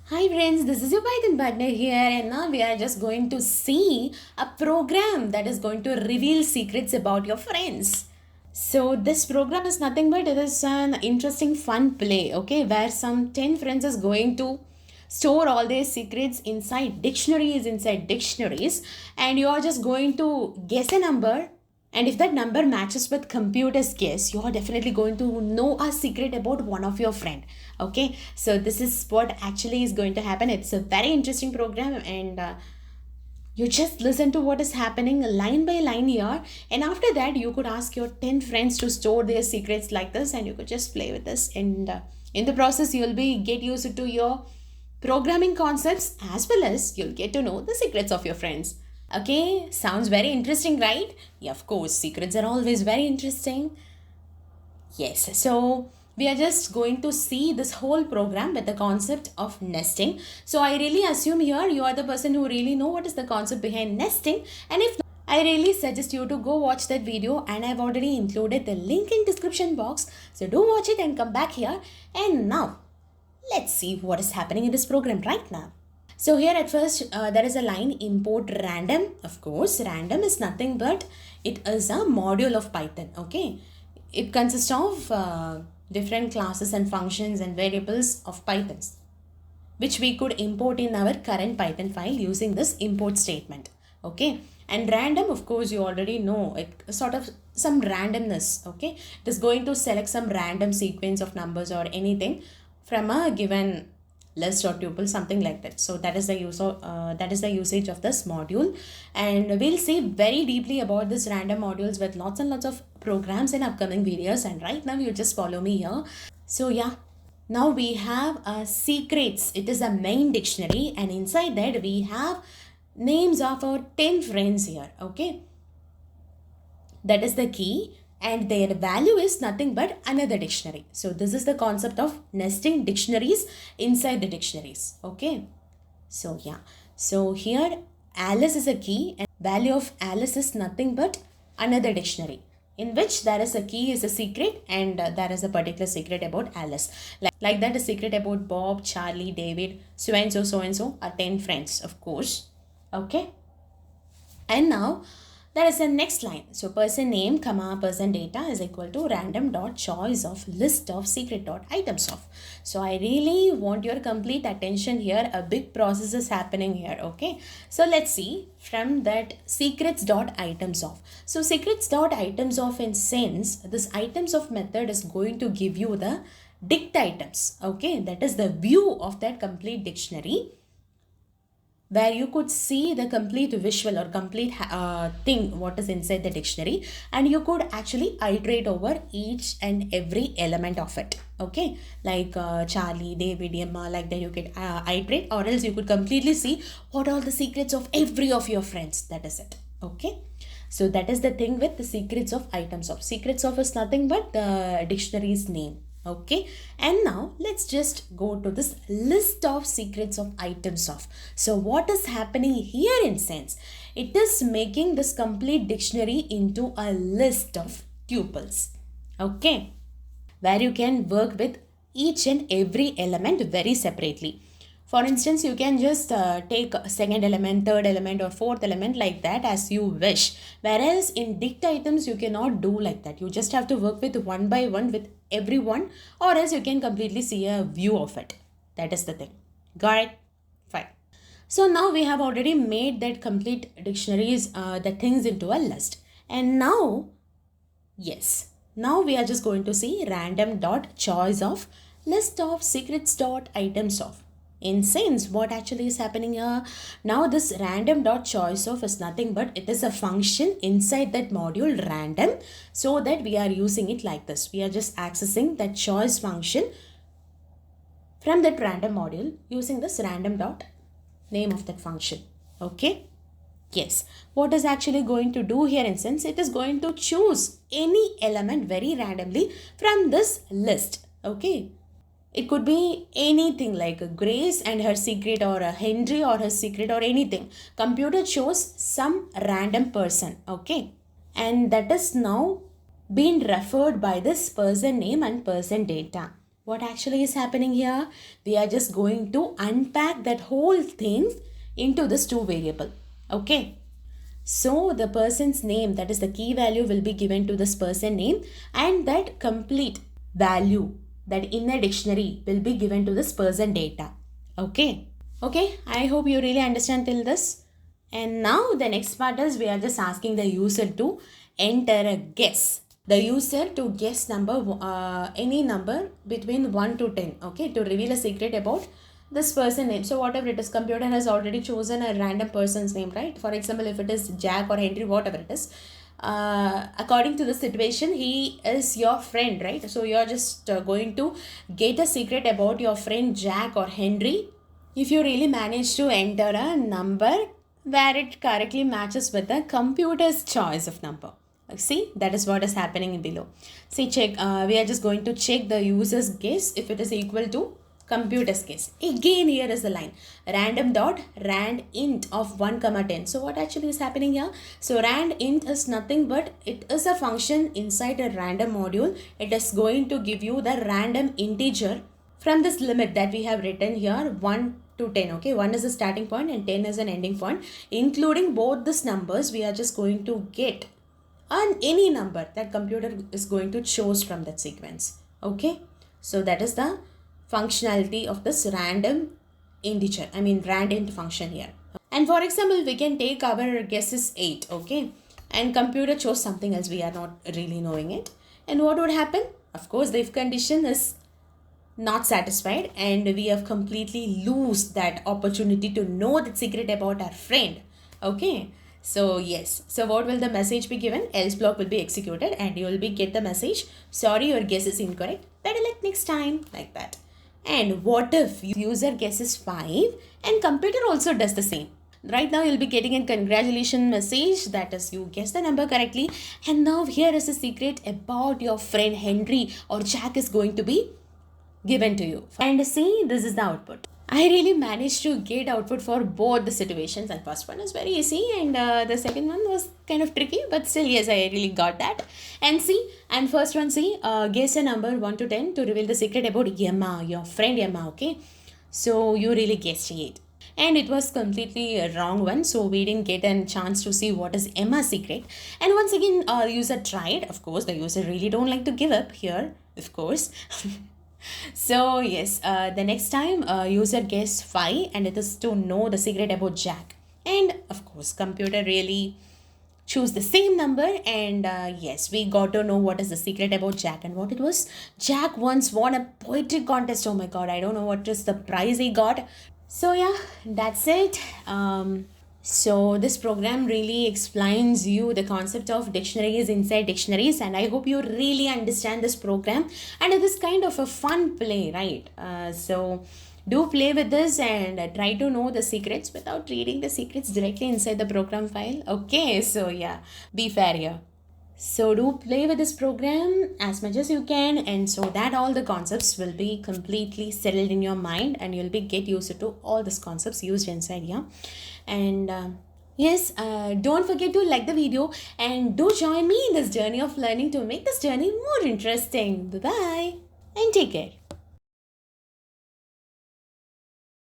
Hi friends, this is your Python partner here, and now we are just going to see a program that is going to reveal secrets about your friends. So this program is nothing but it is an interesting fun play, okay, where some 10 friends is going to store all their secrets inside dictionaries, and you are just going to guess a number, and if that number matches with computer's guess, you are definitely going to know a secret about one of your friend. Okay, so this is what actually is going to happen. It's a very interesting program, and you just listen to what is happening line by line here, and after that you could ask your 10 friends to store their secrets like this, and you could just play with this, and in the process you'll be get used to your programming concepts, as well as you'll get to know the secrets of your friends. Okay, sounds very interesting, right? Yeah, of course, secrets are always very interesting. Yes, so we are just going to see this whole program with the concept of nesting. So I really assume here you are the person who really know what is the concept behind nesting, and if not, I really suggest you to go watch that video, and I've already included the link in description box. So do watch it and come back here. And now let's see what is happening in this program right now. So here at first there is a line import random. Of course, random is nothing but it is a module of Python. Okay, it consists of different classes and functions and variables of Pythons, which we could import in our current Python file using this import statement. Okay, and random, of course, you already know it sort of some randomness. Okay, it is going to select some random sequence of numbers or anything from a given list or tuple, something like that. So that is the usage of this module, and we'll see very deeply about this random modules with lots and lots of programs in upcoming videos. And right now you just follow me here. So yeah, now we have secrets. It is a main dictionary, and inside that we have names of our 10 friends here. Okay, that is the key, and their value is nothing but another dictionary. So this is the concept of nesting dictionaries inside the dictionaries. Okay, so yeah, so here Alice is a key, and value of Alice is nothing but another dictionary in which there is a key is a secret, and there is a particular secret about Alice. Like that, a secret about Bob, Charlie, David, so and so are 10 friends, of course. Okay, and now there is a next line. So person name comma person data is equal to random dot choice of list of secret dot items of. So I really want your complete attention here. A big process is happening here. Okay, so let's see from that secrets dot items of. So secrets dot items of, in sense, this items of method is going to give you the dict items. Okay, that is the view of that complete dictionary, where you could see the complete visual or complete thing what is inside the dictionary, and you could actually iterate over each and every element of it. Okay, like Charlie, David, Emma, like that you could iterate, or else you could completely see what are the secrets of every of your friends. That is it. Okay, so that is the thing with the secrets of items of. Secrets of is nothing but the dictionary's name. Okay, and now let's just go to this list of secrets of items of. So what is happening here, in sense, it is making this complete dictionary into a list of tuples. Okay, where you can work with each and every element very separately. For instance, you can just take second element, third element, or fourth element like that as you wish. Whereas in dict items, you cannot do like that. You just have to work with one by one with every one, or else you can completely see a view of it. That is the thing. Got it? Fine. So now we have already made that complete dictionaries, the things into a list. And now, yes, now we are just going to see random dot choice of list of secrets dot items of. In sense, what actually is happening here? Now this random dot choice of is nothing but it is a function inside that module random, so that we are using it like this. We are just accessing that choice function from that random module using this random dot name of that function. Okay. Yes, what is actually going to do here, in sense, it is going to choose any element very randomly from this list. Okay, it could be anything like Grace and her secret, or Henry or her secret, or anything. Computer chose some random person. Okay, and that is now being referred by this person name and person data. what actually is happening here? We are just going to unpack that whole thing into this two variable. Okay. So the person's name, that is the key value, will be given to this person name, and that complete value that in the dictionary will be given to this person data. Okay. Okay. I hope you really understand till this. And now the next part is we are just asking the user to enter a guess. The user to guess any number between 1 to 10, okay, to reveal a secret about this person name. So whatever it is, computer has already chosen a random person's name, right? For example, if it is Jack or Henry, whatever it is, according to the situation, he is your friend, right? So you're just going to get a secret about your friend Jack or Henry if you really manage to enter a number where it correctly matches with the computer's choice of number. See, that is what is happening below. See, check. We are just going to check the user's guess if it is equal to computer's guess. Again, here is the line random.randint of 1 comma 10. So what actually is happening here? So randint is nothing but it is a function inside a random module. It is going to give you the random integer from this limit that we have written here, 1 to 10. Okay, 1 is the starting point and 10 is an ending point. Including both these numbers, we are just going to get any number that computer is going to choose from that sequence. Okay, so that is the functionality of this random integer, randint function here. And for example, we can take our guess is 8, okay, and computer chose something else, we are not really knowing it. And what would happen? Of course, the if condition is not satisfied and we have completely lose that opportunity to know the secret about our friend. Okay, so yes, so what will the message be given? Else block will be executed and you will be get the message, sorry, your guess is incorrect, better luck next time, like that. And what if user guesses 5 and computer also does the same? Right now you'll be getting a congratulations message, that is you guessed the number correctly, and now here is a secret about your friend Henry or Jack is going to be given to you. And see, this is the output. I really managed to get output for both the situations, and first one is very easy and the second one was kind of tricky, but still yes, I really got that. And see, and first one, see, guess a number 1 to 10 to reveal the secret about Emma, your friend Emma. Okay, so you really guessed 8 and it was completely a wrong one, so we didn't get a chance to see what is Emma's secret. And once again, user tried. Of course, the user really don't like to give up here, of course. So yes, the next time user guess 5 and it is to know the secret about Jack, and of course computer really choose the same number, and yes, we got to know what is the secret about Jack. And what it was, Jack once won a poetry contest. Oh my god, I don't know what is the prize he got. So yeah, that's it. So this program really explains you the concept of dictionaries inside dictionaries, and I hope you really understand this program, and it is kind of a fun play, right? So do play with this and try to know the secrets without reading the secrets directly inside the program file. Okay, so yeah, be fair here. So do play with this program as much as you can, and so that all the concepts will be completely settled in your mind and you'll be get used to all these concepts used inside here. And yes, don't forget to like the video and do join me in this journey of learning to make this journey more interesting. Bye bye and take care.